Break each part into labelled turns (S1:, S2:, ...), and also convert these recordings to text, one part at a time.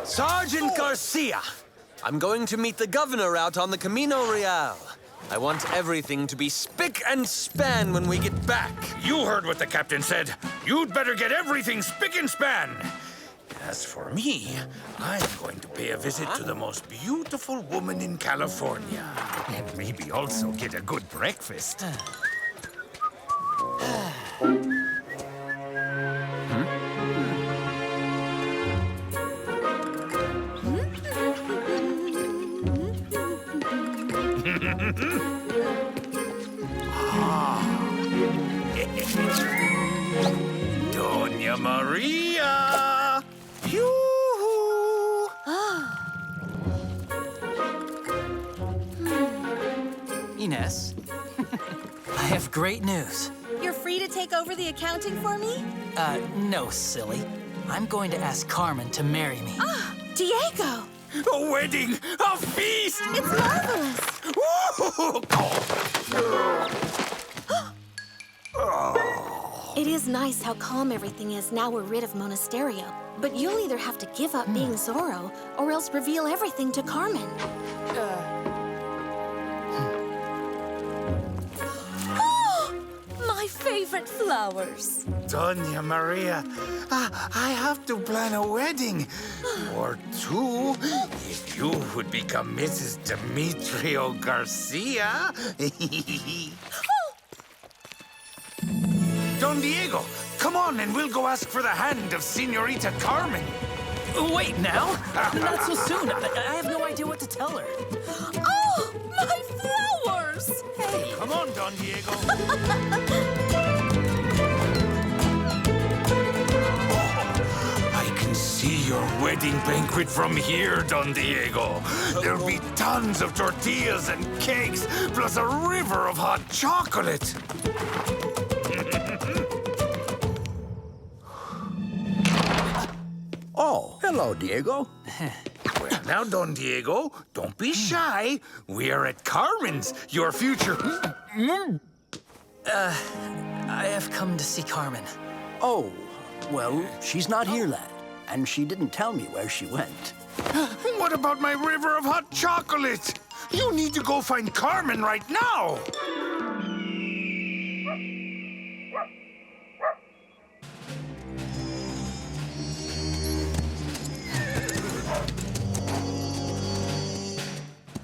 S1: Sergeant Garcia! I'm going to meet the governor out on the Camino Real. I want everything to be spick and span when we get back.
S2: You heard what the captain said. You'd better get everything spick and span. As for me, I'm going to pay a visit to the most beautiful woman in California. And maybe also get a good breakfast. Doña Maria! Yoo-hoo!
S3: Ines, I have great news.
S4: You're free to take over the accounting for me?
S3: No, silly. I'm going to ask Carmen to marry me.
S4: Ah, Diego!
S2: A wedding! A feast!
S4: It's marvelous! It is nice how calm everything is now we're rid of Monasterio. But you'll either have to give up being Zorro, or else reveal everything to Carmen. My favorite flowers.
S2: Doña Maria, I have to plan a wedding. Or two, if you would become Mrs. Demetrio Garcia. Don Diego, come on and we'll go ask for the hand of Senorita Carmen.
S3: Wait, now? Not so soon. I have no idea what to tell her.
S4: Oh, my flowers!
S2: Hey. Come on, Don Diego. I can see your wedding banquet from here, Don Diego. There'll be tons of tortillas and cakes, plus a river of hot chocolate.
S5: Oh, hello, Diego.
S2: Well, now, Don Diego, don't be shy. We are at Carmen's, your future...
S3: I have come to see Carmen.
S5: Oh, well, she's not here, lad. And she didn't tell me where she went.
S2: What about my river of hot chocolate? You need to go find Carmen right now.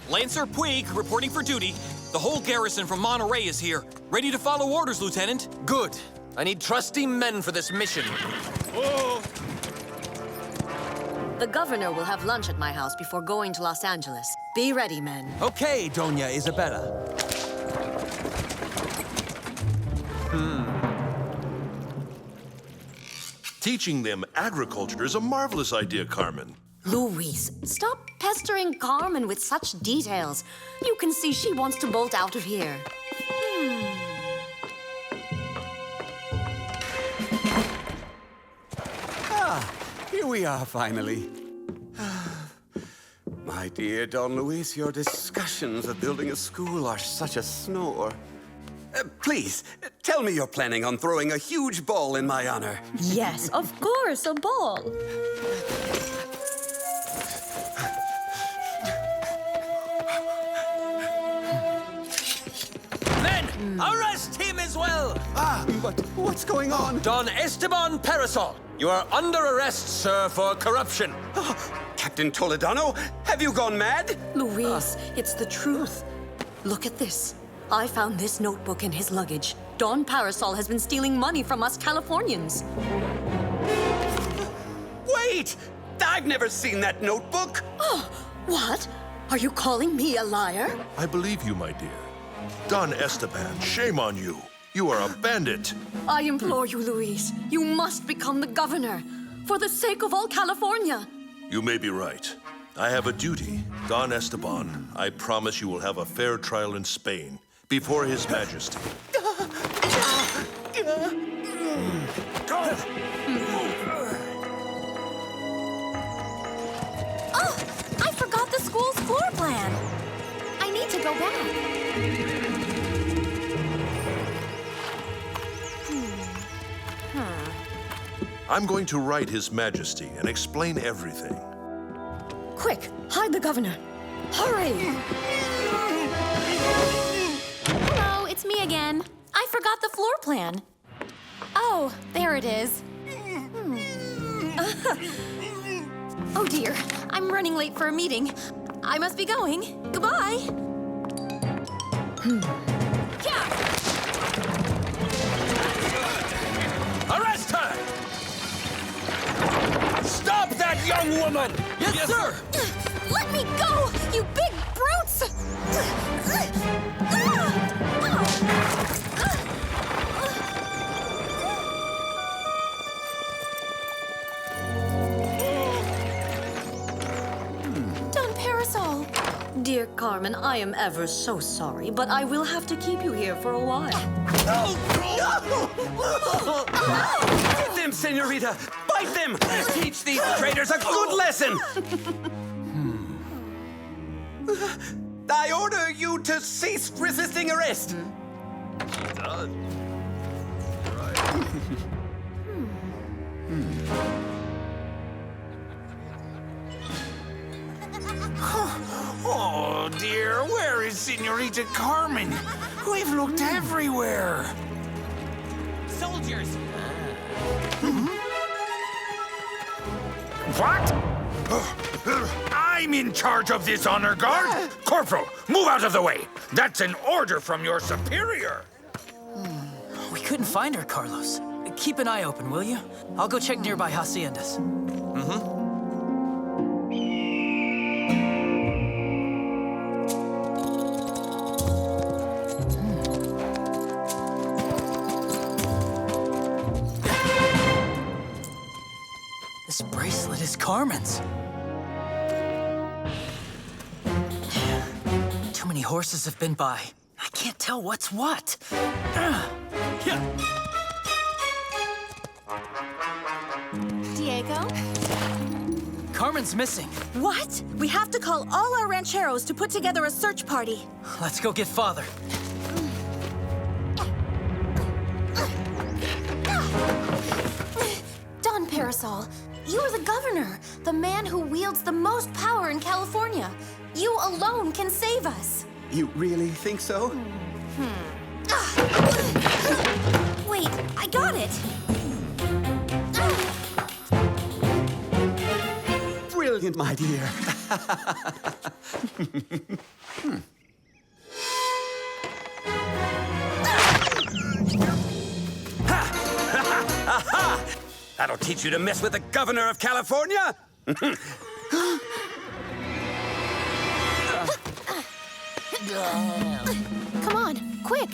S6: Lancer Puig reporting for duty. The whole garrison from Monterey is here. Ready to follow orders, Lieutenant.
S1: Good. I need trusty men for this mission.
S6: Whoa!
S7: The governor will have lunch at my house before going to Los Angeles. Be ready, men.
S1: Okay, Doña Isabella.
S8: Teaching them agriculture is a marvelous idea, Carmen.
S7: Luis, stop pestering Carmen with such details. You can see she wants to bolt out of here.
S9: Here we are, finally. My dear Don Luis, your discussions of building a school are such a snore. Please, tell me you're planning on throwing a huge ball in my honor.
S7: Yes, of course, a ball.
S1: Men, arrest him as well!
S9: But what's going on?
S1: Don Esteban Parasol, you are under arrest, sir, for corruption.
S9: Captain Toledano, have you gone mad?
S7: Luis, it's the truth. Look at this. I found this notebook in his luggage. Don Parasol has been stealing money from us Californians.
S9: Wait! I've never seen that notebook.
S7: Oh, what? Are you calling me a liar?
S8: I believe you, my dear. Don Esteban, shame on you. You are a bandit.
S7: I implore you, Luis. You must become the governor. For the sake of all California.
S8: You may be right. I have a duty. Don Esteban, I promise you will have a fair trial in Spain before His Majesty.
S4: Oh, I forgot the school's floor plan. I need to go back.
S8: I'm going to write His Majesty and explain everything.
S7: Quick, hide the governor. Hurry!
S4: Hello, it's me again. I forgot the floor plan. Oh, there it is. Oh dear, I'm running late for a meeting. I must be going. Goodbye. Yeah.
S1: Arrest her! Stop that young woman!
S6: Yes, sir!
S4: Let me go, you big brutes! Don Parasol!
S7: Dear Carmen, I am ever so sorry, but I will have to keep you here for a while.
S9: Bite them, senorita! Bite them! Teach these traitors a good lesson! I order you to cease resisting arrest.
S2: Oh, dear. Where is Senorita Carmen? We've looked everywhere.
S6: Soldiers!
S2: What? I'm in charge of this honor guard. Corporal, move out of the way. That's an order from your superior.
S3: We couldn't find her, Carlos. Keep an eye open, will you? I'll go check nearby haciendas. This bracelet is Carmen's. Too many horses have been by. I can't tell what's what.
S4: Diego?
S3: Carmen's missing.
S4: What? We have to call all our rancheros to put together a search party.
S3: Let's go get Father.
S4: Don Parasol, you are the governor, the man who wields the most power in California. You alone can save us.
S9: You really think so?
S4: Wait, I got it.
S9: Brilliant, my dear. That'll teach you to mess with the governor of California.
S4: Come on, quick.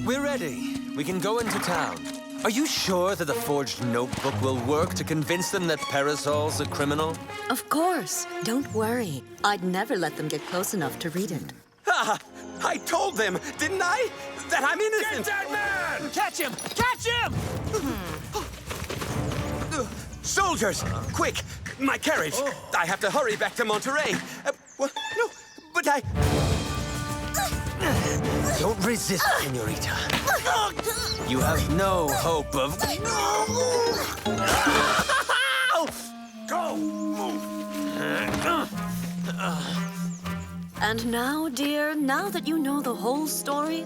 S1: We're ready. We can go into town. Are you sure that the forged notebook will work to convince them that Parasol's a criminal?
S7: Of course. Don't worry. I'd never let them get close enough to read it.
S9: I told them, didn't I? That I'm innocent.
S2: Get that man!
S3: Catch him! Catch him!
S9: Soldiers, quick! My carriage. I have to hurry back to Monterey. What? No, but I...
S1: Don't resist, senorita. You have no hope of...
S2: Go!
S7: And now, dear, now that you know the whole story,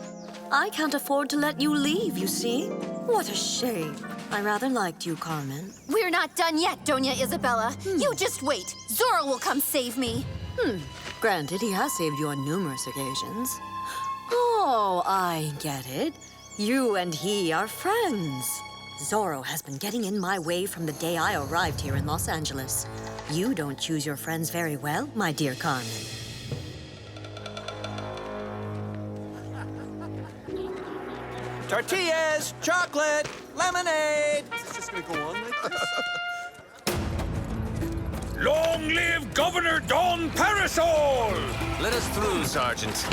S7: I can't afford to let you leave, you see? What a shame. I rather liked you, Carmen.
S4: We're not done yet, Doña Isabella. You just wait. Zorro will come save me.
S7: Granted, he has saved you on numerous occasions. Oh, I get it. You and he are friends. Zorro has been getting in my way from the day I arrived here in Los Angeles. You don't choose your friends very well, my dear Carmen.
S1: Tortillas, chocolate, lemonade. Is this just gonna go on like this?
S2: Long live Governor Don Parasol!
S1: Let us through, Sergeant.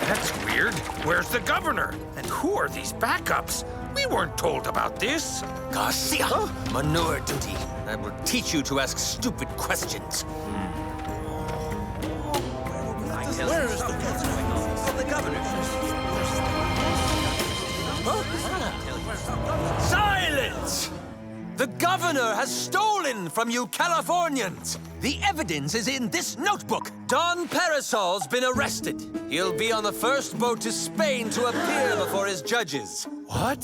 S2: That's weird. Where's the governor? And who are these backups? We weren't told about this.
S1: Garcia, manure duty. I will teach you to ask stupid questions. Where is the governor?
S2: Silence!
S1: The governor has stolen from you Californians! The evidence is in this notebook! Don Parasol's been arrested. He'll be on the first boat to Spain to appear before his judges.
S2: What?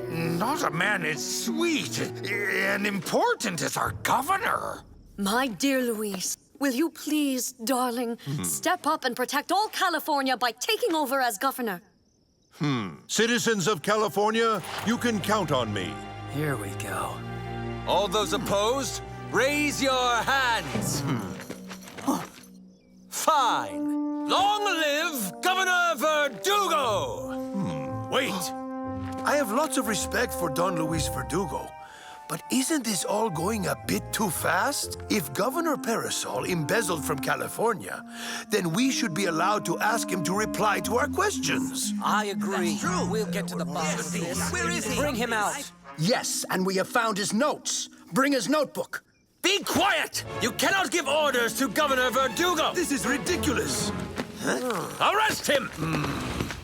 S2: Not a man as sweet and important as our governor.
S7: My dear Luis, will you please, darling, step up and protect all California by taking over as governor?
S8: Citizens of California, you can count on me.
S3: Here we go.
S1: All those opposed, raise your hands. Fine. Long live Governor Verdugo!
S2: Wait. I have lots of respect for Don Luis Verdugo, but isn't this all going a bit too fast? If Governor Parasol embezzled from California, then we should be allowed to ask him to reply to our questions.
S3: I agree. True. We'll get to the bottom of this. Where is he? Bring him out.
S5: Yes, and we have found his notes. Bring his notebook.
S1: Be quiet! You cannot give orders to Governor Verdugo!
S2: This is ridiculous.
S1: Arrest him!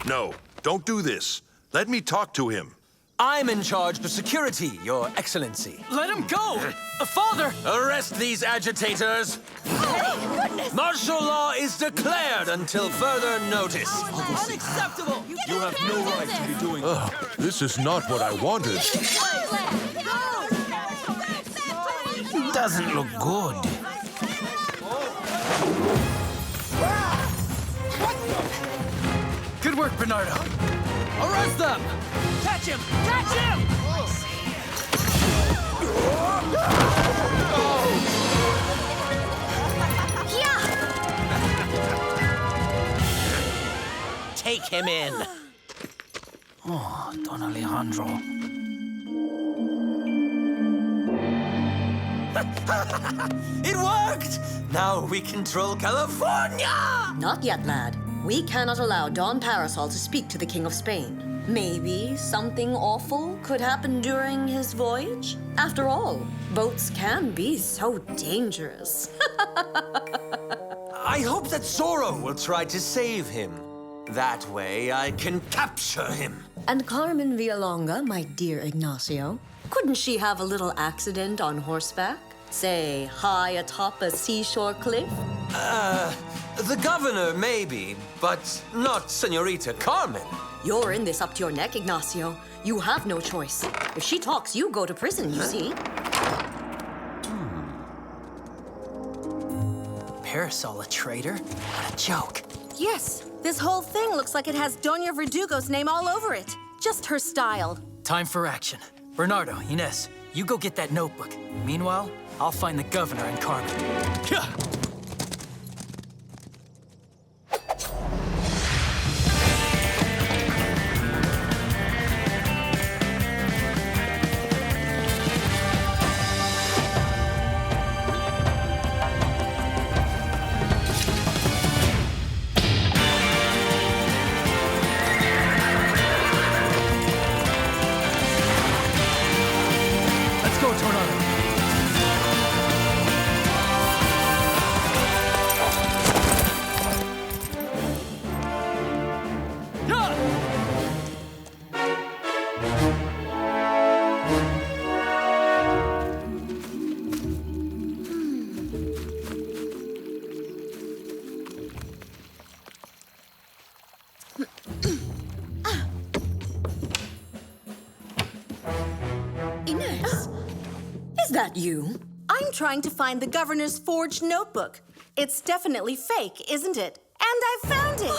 S8: No, don't do this. Let me talk to him.
S1: I'm in charge of security, Your Excellency.
S3: Let him go! Father!
S1: Arrest these agitators! Martial law is declared until further notice.
S3: Unacceptable!
S6: You have no right to be doing that.
S8: This is not what I wanted.
S2: Doesn't look good.
S3: Good work, Bernardo. Arrest them! Catch him! Catch him!
S1: Take him in.
S3: Oh, Don Alejandro.
S1: It worked! Now we control California!
S7: Not yet, lad. We cannot allow Don Parasol to speak to the King of Spain. Maybe something awful could happen during his voyage? After all, boats can be so dangerous.
S1: I hope that Zorro will try to save him. That way I can capture him.
S7: And Carmen Villalonga, my dear Ignacio, couldn't she have a little accident on horseback? Say, high atop a seashore cliff?
S1: The governor, maybe, but not Senorita Carmen.
S7: You're in this up to your neck, Ignacio. You have no choice. If she talks, you go to prison, you see.
S3: Parasol a traitor? What a joke.
S4: Yes, this whole thing looks like it has Doña Verdugo's name all over it. Just her style.
S3: Time for action. Bernardo, Inez, you go get that notebook. Meanwhile, I'll find the governor and Carmen. Let's go, Tornado.
S7: Inez, is that you?
S4: I'm trying to find the governor's forged notebook. It's definitely fake, isn't it? And I found it!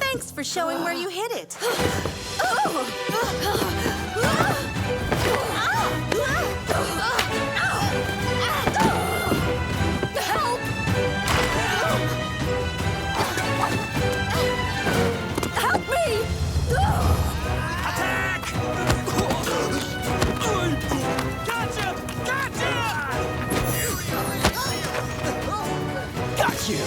S4: Thanks for showing where you hid it.
S7: Help! Help me!
S3: Got you!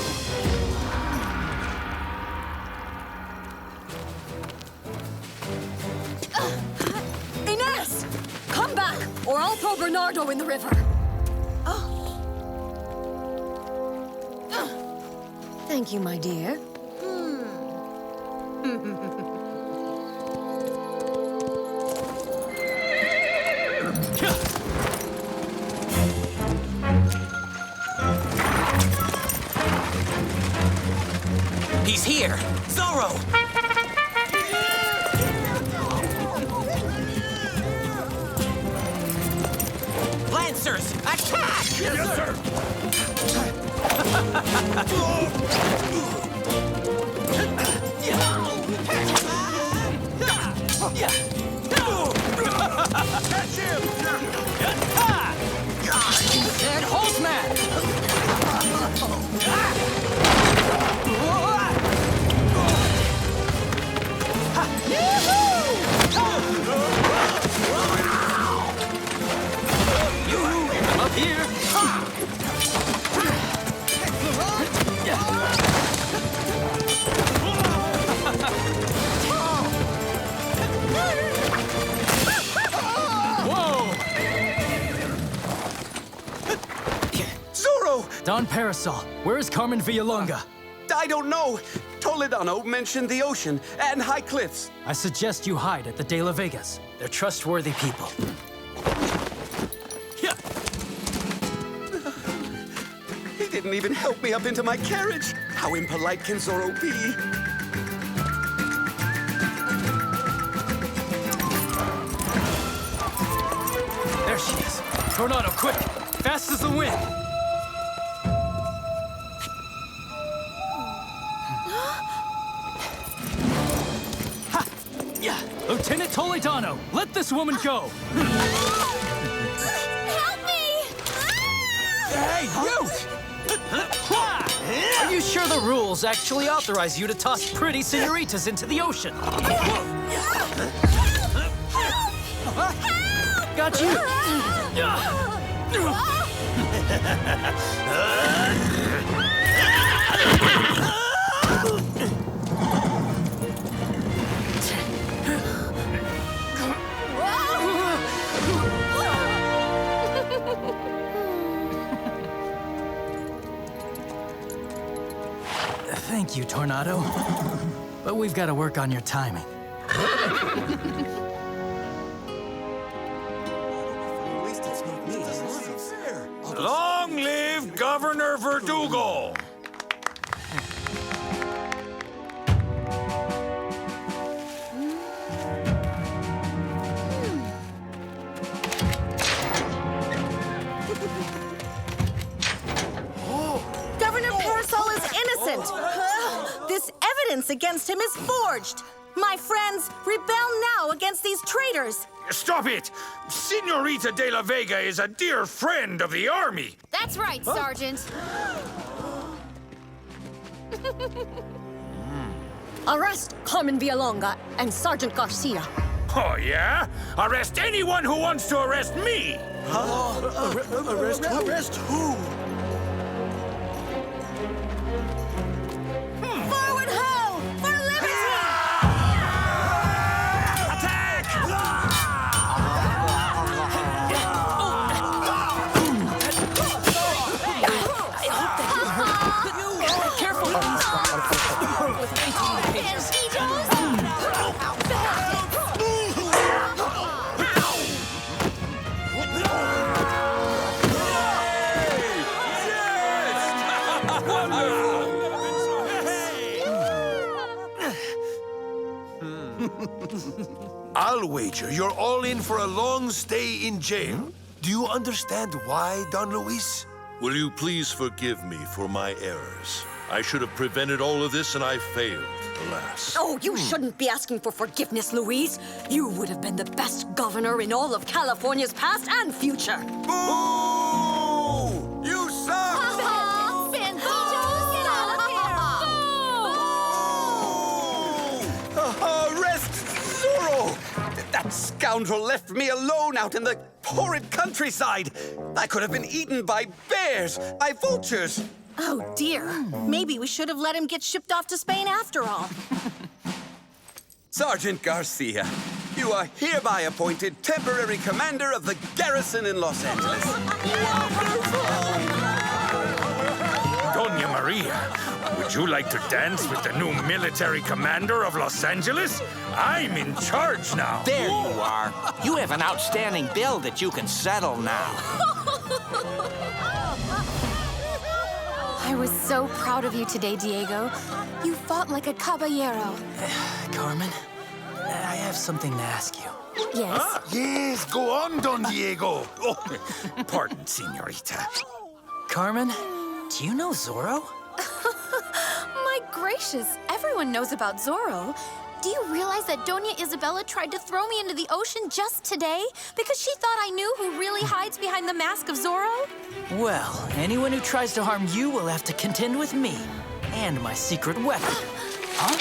S7: Inez! Come back, or I'll throw Bernardo in the river. Thank you, my dear.
S6: He's here! Zorro! Lancers, attack!
S2: Yes, sir!
S1: Catch him!
S3: And hold smash! I'm up here! Whoa!
S9: Zorro!
S3: Don Parasol, where is Carmen Villalonga?
S9: I don't know. Toledano mentioned the ocean and high cliffs.
S3: I suggest you hide at the De La Vegas. They're trustworthy people.
S9: He didn't even help me up into my carriage. How impolite can Zorro be?
S3: There she is. Tornado, quick! Fast as the wind! Ha! Yeah. Lieutenant Toledano, let this woman go!
S4: Help me!
S3: Hey, you! Are you sure the rules actually authorize you to toss pretty senoritas into the ocean? Got you! Thank you, Tornado. But we've got to work on your timing.
S2: Long live Governor Verdugo!
S4: Governor Parasol is innocent. This evidence against him is forged. My friends, rebel now against these traitors.
S2: Stop it! Senorita de la Vega is a dear friend of the army.
S4: That's right, Sergeant.
S7: Arrest Carmen Villalonga and Sergeant Garcia.
S2: Oh, yeah? Arrest anyone who wants to arrest me!
S5: Arrest who?
S4: Forward ho! For liberty!
S2: Attack!
S3: Careful! With 18 pages.
S8: I'll wager you're all in for a long stay in jail. Do you understand why, Don Luis? Will you please forgive me for my errors? I should have prevented all of this, and I failed, alas.
S7: Oh, you shouldn't be asking for forgiveness, Luis. You would have been the best governor in all of California's past and future.
S9: Boo! You suck! Arrest Zorro! That scoundrel left me alone out in the horrid countryside. I could have been eaten by bears, by vultures.
S4: Oh, dear. Maybe we should have let him get shipped off to Spain after all.
S9: Sergeant Garcia, you are hereby appointed temporary commander of the garrison in Los Angeles.
S2: Doña Maria. Maria. Would you like to dance with the new military commander of Los Angeles? I'm in charge now.
S10: There you are. You have an outstanding bill that you can settle now.
S4: I was so proud of you today, Diego. You fought like a caballero.
S3: Carmen, I have something to ask you.
S4: Yes?
S2: Yes, go on, Don Diego. Oh, pardon, señorita.
S3: Carmen, do you know Zorro?
S4: My gracious, everyone knows about Zorro. Do you realize that Doña Isabella tried to throw me into the ocean just today because she thought I knew who really hides behind the mask of Zorro?
S3: Well, anyone who tries to harm you will have to contend with me and my secret weapon. Huh?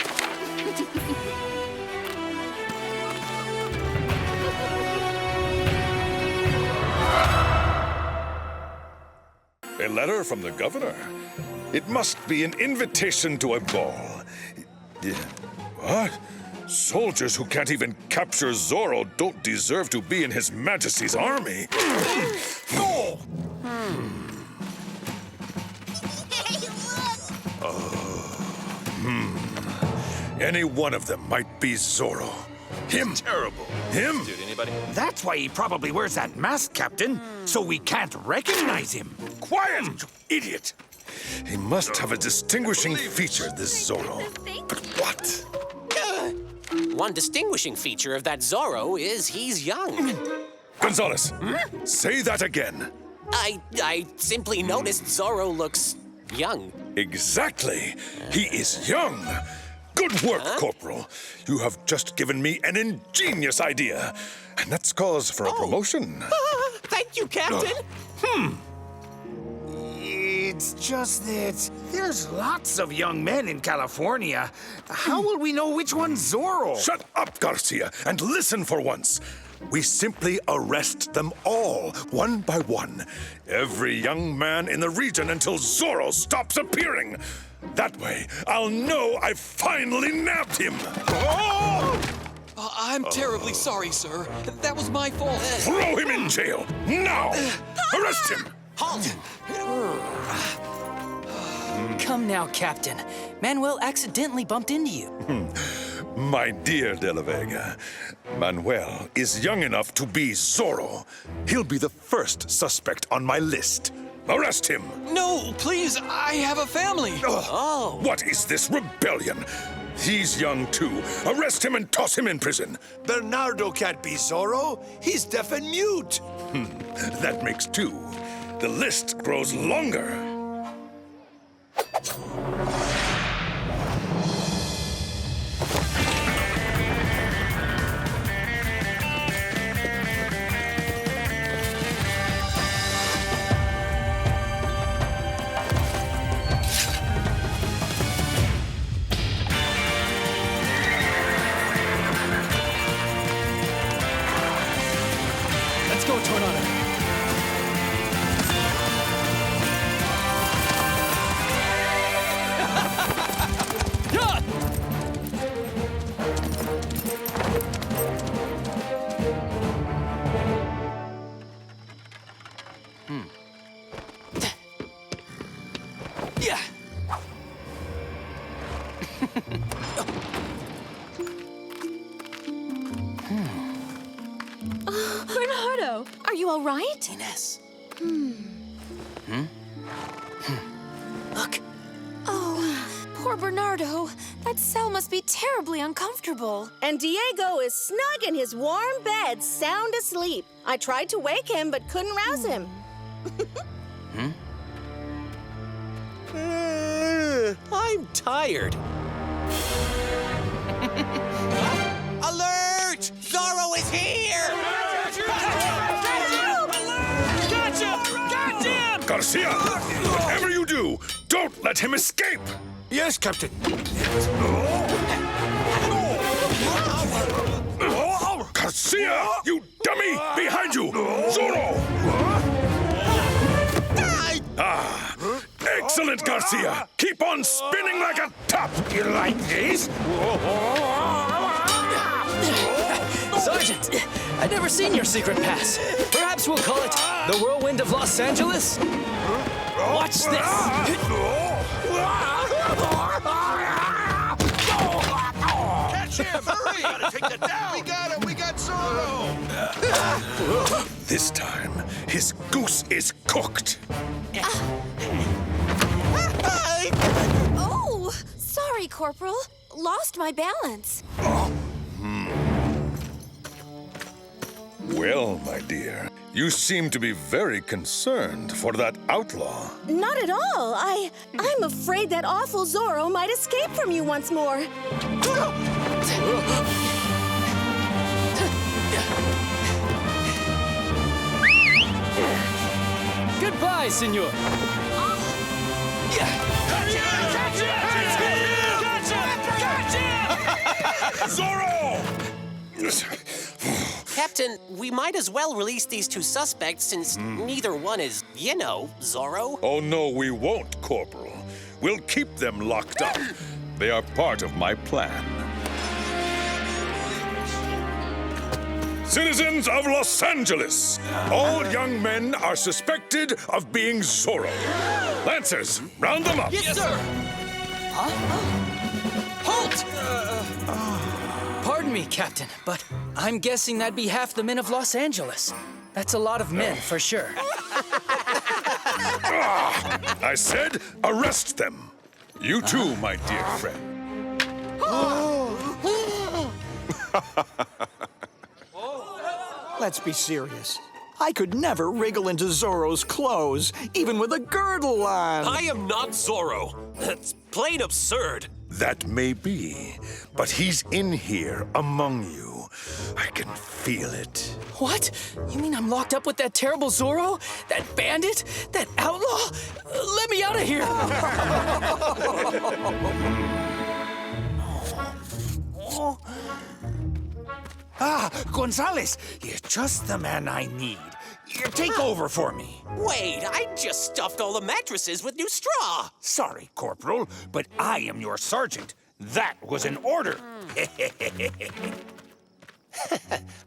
S11: A letter from the governor. It must be an invitation to a ball. What? Soldiers who can't even capture Zorro don't deserve to be in His Majesty's army. Any one of them might be Zorro. Him.
S2: Terrible.
S11: Him.
S6: Dude, anybody?
S2: That's why he probably wears that mask, Captain, so we can't recognize him.
S11: Quiet, you idiot. He must have a distinguishing feature, this Zorro. But what?
S10: One distinguishing feature of that Zorro is he's young.
S11: Gonzalez, say that again.
S10: I simply noticed Zorro looks young.
S11: Exactly. He is young. Good work, Corporal. You have just given me an ingenious idea. And that's cause for a promotion.
S10: Thank you, Captain.
S2: It's just that there's lots of young men in California. How will we know which one's Zorro?
S11: Shut up, Garcia, and listen for once. We simply arrest them all, one by one. Every young man in the region until Zorro stops appearing. That way, I'll know I've finally nabbed him.
S6: I'm terribly sorry, sir. That was my fault.
S11: Throw him in jail, now! Arrest him!
S10: Halt!
S3: Come now, Captain. Manuel accidentally bumped into you.
S11: My dear De La Vega, Manuel is young enough to be Zorro. He'll be the first suspect on my list. Arrest him!
S6: No, please, I have a family.
S11: Oh. What is this rebellion? He's young too. Arrest him and toss him in prison.
S8: Bernardo can't be Zorro. He's deaf and mute.
S11: That makes two. The list grows longer.
S3: Let's go, Tornado. Yeah.
S4: Bernardo, are you all right?
S3: Inez. Look.
S4: Oh, poor Bernardo. That cell must be terribly uncomfortable.
S12: And Diego is snug in his warm bed, sound asleep. I tried to wake him, but couldn't rouse him.
S10: I'm tired. Alert! Zorro is here!
S6: Gotcha!
S11: Garcia, whatever you do, don't let him escape.
S2: Yes, Captain.
S11: Garcia, you dummy! Behind you! Zorro! Excellent, Garcia! Keep on spinning like a top!
S2: You like this?
S3: Sergeant, I've never seen your secret pass. Perhaps we'll call it the Whirlwind of Los Angeles? Watch this.
S2: Catch him! Hurry! Gotta take that down! We got him! We got Zorro!
S11: This time, his goose is cooked.
S4: Oh, sorry, Corporal. Lost my balance.
S11: Well, my dear, you seem to be very concerned for that outlaw.
S12: Not at all. I'm afraid that awful Zorro might escape from you once more.
S3: Goodbye, senor.
S11: Zorro!
S10: Captain, we might as well release these two suspects since neither one is, Zorro.
S11: Oh, no, we won't, Corporal. We'll keep them locked up. They are part of my plan. Citizens of Los Angeles, all young men are suspected of being Zorro. Lancers, round them up.
S3: Yes, sir. Huh? Halt! Pardon me, Captain, but I'm guessing that'd be half the men of Los Angeles. That's a lot of men, for sure.
S11: I said arrest them. You too, my dear friend.
S5: Let's be serious. I could never wriggle into Zorro's clothes, even with a girdle on.
S6: I am not Zorro. That's plain absurd.
S11: That may be, but he's in here among you. I can feel it.
S3: What? You mean I'm locked up with that terrible Zorro? That bandit? That outlaw? Let me out of here!
S2: Gonzalez, you're just the man I need. Take over for me.
S10: Wait, I just stuffed all the mattresses with new straw.
S2: Sorry, Corporal, but I am your sergeant. That was an order.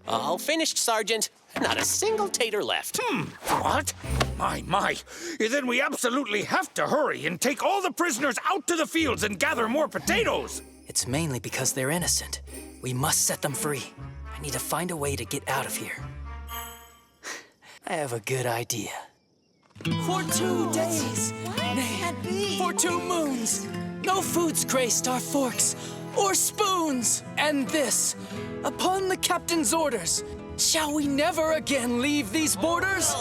S10: All finished, Sergeant. Not a single tater left.
S2: What? My. Then we absolutely have to hurry and take all the prisoners out to the fields and gather more potatoes.
S3: It's mainly because they're innocent. We must set them free. I need to find a way to get out of here. I have a good idea. For 2 days, nay, for 2 moons, no foods graced our forks or spoons. And this, upon the captain's orders, shall we never again leave these borders?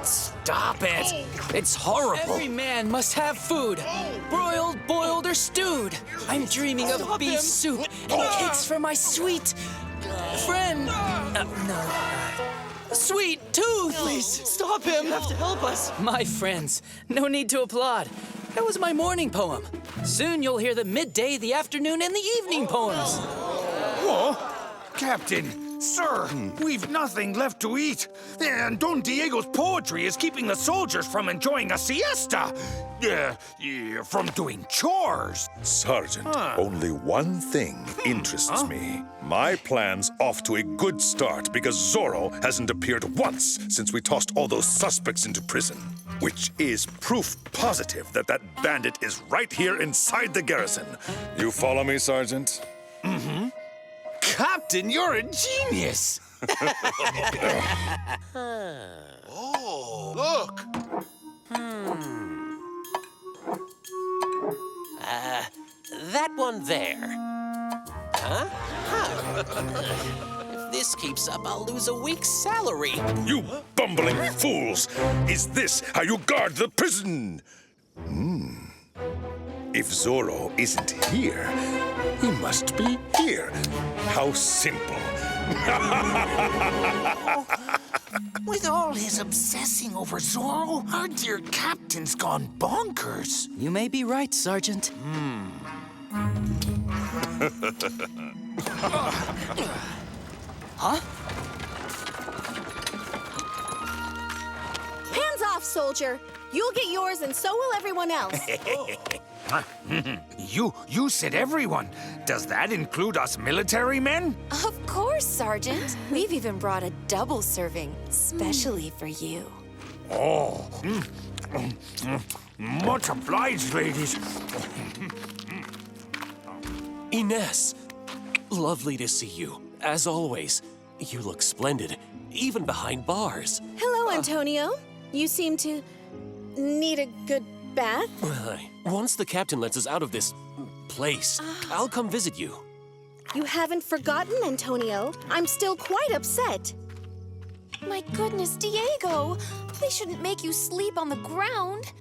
S2: Stop it. It's horrible.
S3: Every man must have food, broiled, boiled, or stewed. I'm dreaming of beef soup and cakes for my sweet friend. Sweet tooth! Please, stop him! You have to help us. My friends, no need to applaud. That was my morning poem. Soon you'll hear the midday, the afternoon, and the evening poems.
S2: Whoa! Captain, sir, we've nothing left to eat. And Don Diego's poetry is keeping the soldiers from enjoying a siesta. From doing chores.
S11: Sergeant, only one thing interests me. My plan's off to a good start because Zorro hasn't appeared once since we tossed all those suspects into prison. Which is proof positive that that bandit is right here inside the garrison. You follow me, Sergeant?
S2: Mm-hmm. Captain, you're a genius!
S8: Oh, look!
S10: That one there. Huh? If this keeps up, I'll lose a week's salary.
S11: You bumbling fools! Is this how you guard the prison? If Zorro isn't here, he must be here. How simple.
S2: With all his obsessing over Zorro, our dear captain's gone bonkers.
S3: You may be right, Sergeant. Huh?
S12: Hands off, soldier. You'll get yours, and so will everyone else.
S2: You said everyone. Does that include us military men?
S4: Of course, Sergeant. We've even brought a double serving, specially for you.
S2: Oh. Much obliged, ladies.
S13: Ines, lovely to see you, as always. You look splendid, even behind bars.
S12: Hello, Antonio. You seem to need a good bath.
S13: Once the captain lets us out of this place, I'll come visit you.
S12: You haven't forgotten, Antonio. I'm still quite upset.
S4: My goodness, Diego! They shouldn't make you sleep on the ground.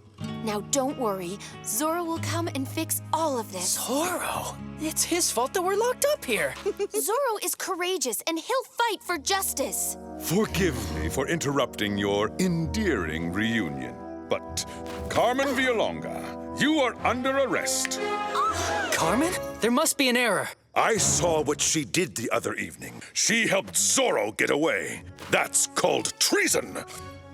S4: Now don't worry. Zorro will come and fix all of this.
S3: Zorro? It's his fault that we're locked up here.
S4: Zorro is courageous and he'll fight for justice.
S11: Forgive me for interrupting your endearing reunion, but Carmen Villalonga, you are under arrest.
S3: Carmen? There must be an error.
S11: I saw what she did the other evening. She helped Zorro get away. That's called treason.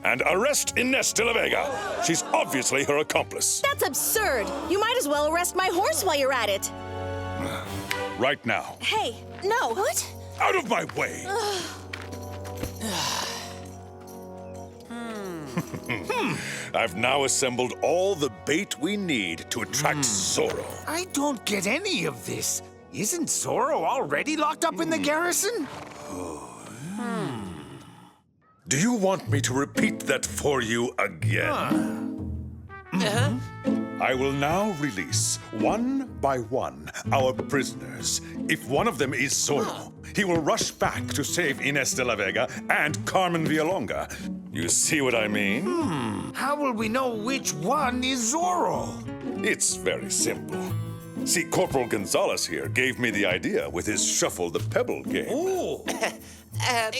S11: And arrest Ines de la Vega. She's obviously her accomplice.
S12: That's absurd. You might as well arrest my horse while you're at it.
S11: Right now.
S12: Hey, no.
S4: What?
S11: Out of my way. I've now assembled all the bait we need to attract Zorro.
S2: I don't get any of this. Isn't Zorro already locked up in the garrison?
S11: Do you want me to repeat that for you again? I will now release, one by one, our prisoners. If one of them is Zorro, he will rush back to save Ines de la Vega and Carmen Villalonga. You see what I mean?
S2: How will we know which one is Zorro?
S11: It's very simple. See, Corporal Gonzalez here gave me the idea with his Shuffle the Pebble game.
S10: Ooh.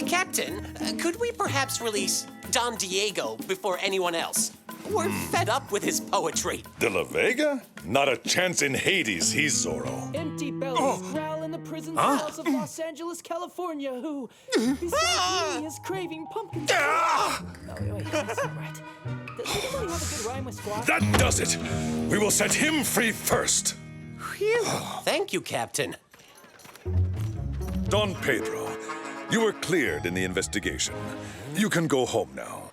S10: Captain, could we perhaps release Don Diego before anyone else? We're fed up with his poetry.
S11: De la Vega? Not a chance in Hades, he's Zorro.
S14: Empty bellies growl in the prison cells of Los Angeles, California, who, besides me, is craving pumpkin spice. Oh, wait, that's not right. Does anybody have a good rhyme with squash?
S11: That does it! We will set him free first.
S10: Phew. Thank you, Captain.
S11: Don Pedro, you were cleared in the investigation. You can go home now.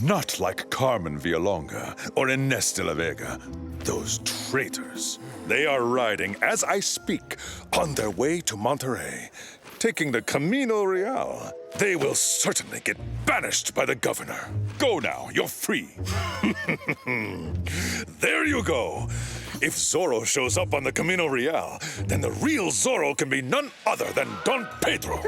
S11: Not like Carmen Villalonga or Ines de la Vega. Those traitors. They are riding, as I speak, on their way to Monterrey, taking the Camino Real. They will certainly get banished by the governor. Go now, you're free. There you go. If Zorro shows up on the Camino Real, then the real Zorro can be none other than Don Pedro.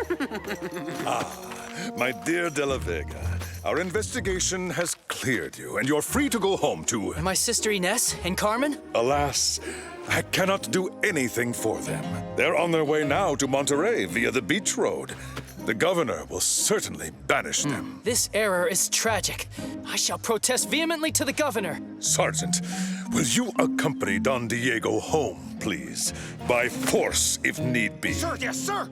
S11: My dear De La Vega, our investigation has cleared you, and you're free to go home to...
S3: My sister Ines and Carmen?
S11: Alas, I cannot do anything for them. They're on their way now to Monterrey via the beach road. The governor will certainly banish them.
S3: This error is tragic. I shall protest vehemently to the governor.
S11: Sergeant, will you accompany Don Diego home, please? By force, if need be.
S2: Sir, yes, sir.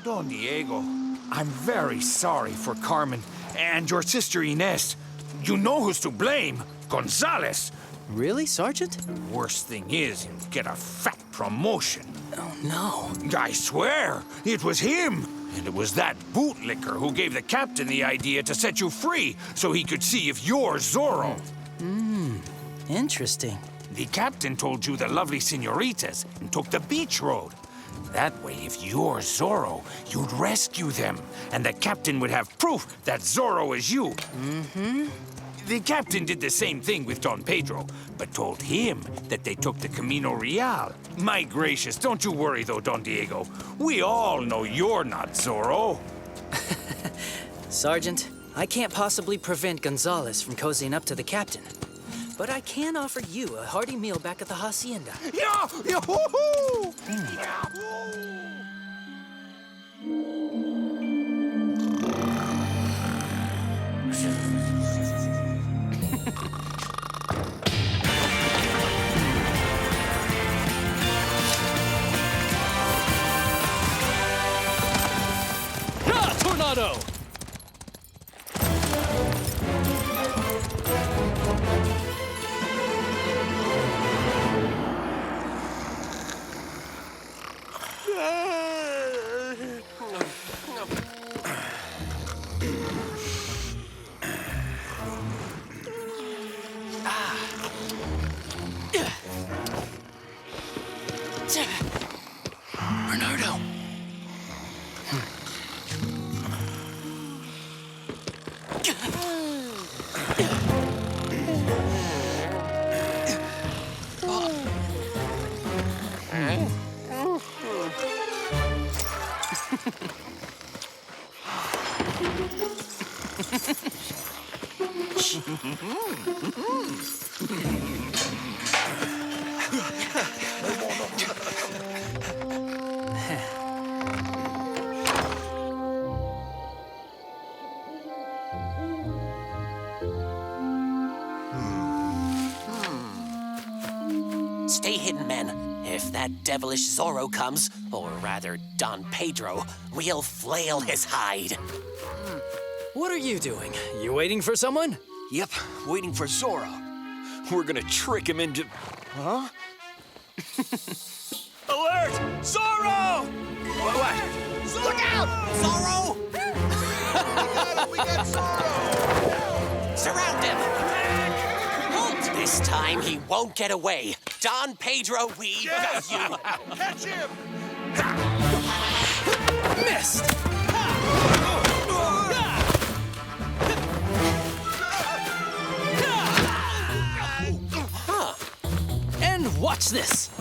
S2: Don Diego, I'm very sorry for Carmen and your sister Ines. You know who's to blame. Gonzalez.
S3: Really, Sergeant?
S2: Worst thing is, he'll get a fat promotion.
S3: Oh, no.
S2: I swear, it was him. And it was that bootlicker who gave the captain the idea to set you free so he could see if you're Zorro.
S3: Interesting.
S2: The captain told you the lovely senoritas and took the beach road. That way, if you're Zorro, you'd rescue them, and the captain would have proof that Zorro is you. The captain did the same thing with Don Pedro, but told him that they took the Camino Real. My gracious, don't you worry though, Don Diego. We all know you're not Zorro.
S3: Sergeant, I can't possibly prevent Gonzalez from cozying up to the captain. But I can offer you a hearty meal back at the hacienda.
S2: Yeah! Yahoo!
S6: Tornado!
S3: Bernardo.
S10: Stay hidden, men. If that devilish Zorro comes, or rather Don Pedro, we'll flail his hide.
S3: What are you doing? You waiting for someone?
S5: Yep, waiting for Zorro. We're gonna trick him into... Huh? Alert! Zorro! What?
S10: Look out! Zorro!
S8: We got Zorro!
S10: Surround him! This time he won't get away. Don Pedro, we got you!
S8: Catch him!
S3: Missed! And watch this!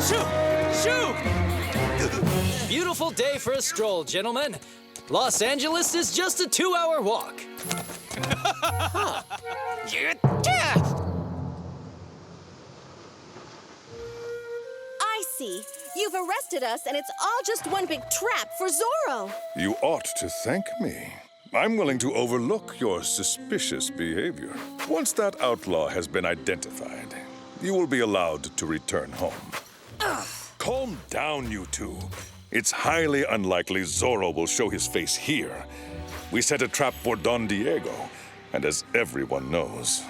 S3: Shoo! Shoo! Beautiful day for a stroll, gentlemen. Los Angeles is just a 2-hour walk.
S12: I see. You've arrested us, and it's all just one big trap for Zorro.
S11: You ought to thank me. I'm willing to overlook your suspicious behavior. Once that outlaw has been identified, you will be allowed to return home. Calm down, you two. It's highly unlikely Zorro will show his face here. We set a trap for Don Diego, and as everyone knows,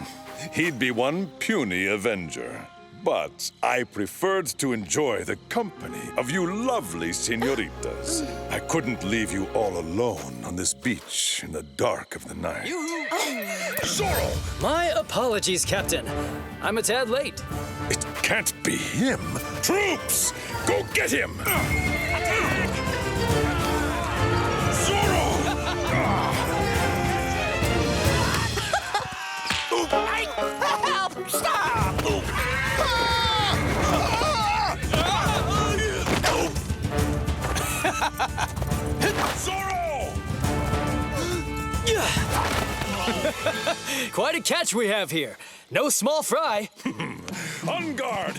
S11: he'd be one puny avenger. But I preferred to enjoy the company of you lovely senoritas. I couldn't leave you all alone on this beach in the dark of the night. Zorro!
S3: My apologies, Captain. I'm a tad late.
S11: It can't be him. Troops! Go get him! Zorro!
S10: Help! Stop!
S11: Zorro!
S3: Quite a catch we have here. No small fry.
S11: On guard!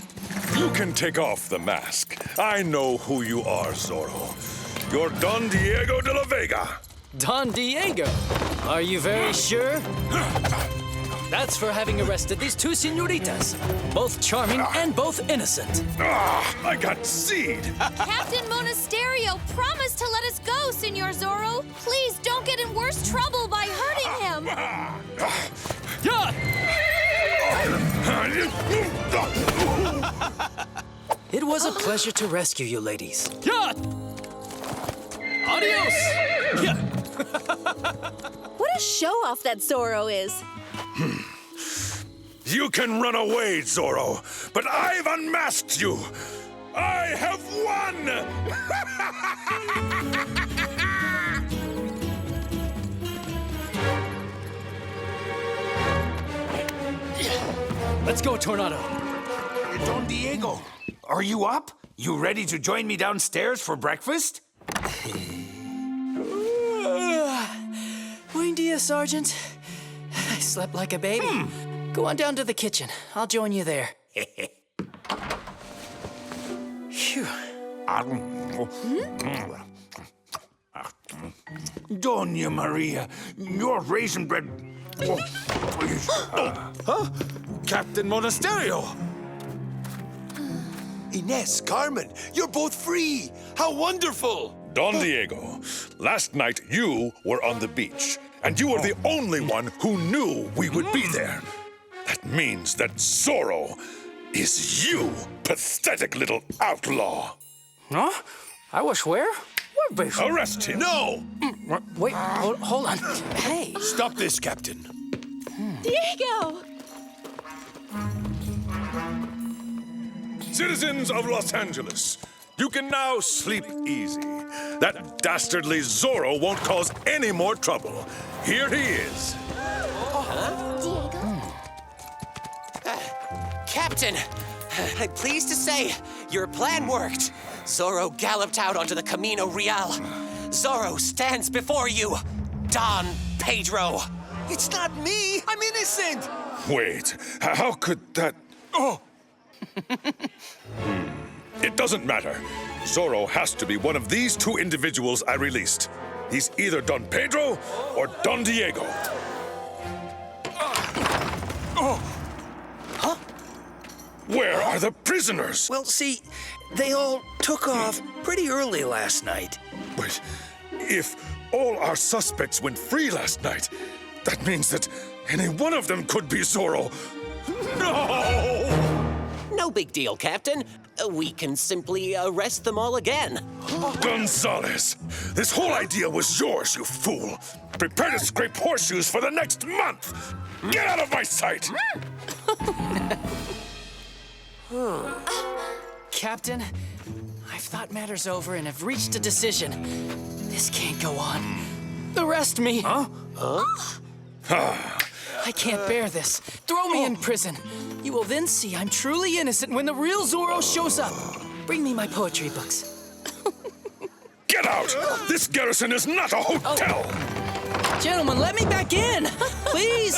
S11: You can take off the mask. I know who you are, Zorro. You're Don Diego de la Vega.
S3: Don Diego? Are you very sure? That's for having arrested these two senoritas. Both charming and both innocent.
S11: I got seed.
S4: Captain Monasterio promised to let us go, Senor Zorro. Please don't get in worse trouble by hurting him.
S3: Yeah! It was a pleasure to rescue you, ladies. Yeah! Adios! Yeah!
S12: What a show-off that Zorro is.
S11: You can run away, Zorro, but I've unmasked you. I have won!
S3: Let's go, Tornado.
S2: Don Diego, are you up? You ready to join me downstairs for breakfast?
S3: Buen dia, Sergeant. I slept like a baby. Go on down to the kitchen. I'll join you there. Phew.
S2: Doña Maria, your raisin bread...
S8: Huh? Captain Monasterio! Inez, Carmen, you're both free! How wonderful!
S11: Don Diego, last night you were on the beach, and you were the only one who knew we would be there. That means that Zorro is you, pathetic little outlaw.
S3: Huh? I was where? What beach?
S11: Arrest him.
S8: No!
S3: Wait, hold on. Hey.
S8: Stop this, Captain.
S12: Diego!
S11: Citizens of Los Angeles, you can now sleep easy. That dastardly Zorro won't cause any more trouble. Here he is.
S10: Captain, I'm pleased to say your plan worked. Zorro galloped out onto the Camino Real. Zorro stands before you, Don Pedro.
S1: It's not me! I'm innocent!
S11: Wait, how could that... Oh! It doesn't matter. Zorro has to be one of these two individuals I released. He's either Don Pedro or Don Diego.
S1: Huh?
S11: Where are the prisoners?
S1: Well, see, they all took off pretty early last night.
S11: But if all our suspects went free last night, that means that any one of them could be Zorro. No!
S10: No big deal, Captain. We can simply arrest them all again.
S11: Gonzalez, this whole idea was yours, you fool. Prepare to scrape horseshoes for the next month. Get out of my sight!
S3: Captain, I've thought matters over and have reached a decision. This can't go on. Arrest me!
S1: Huh?
S3: I can't bear this. Throw me in prison. You will then see I'm truly innocent when the real Zorro shows up. Bring me my poetry books.
S11: Get out! This garrison is not a hotel!
S3: Gentlemen, let me back in! Please!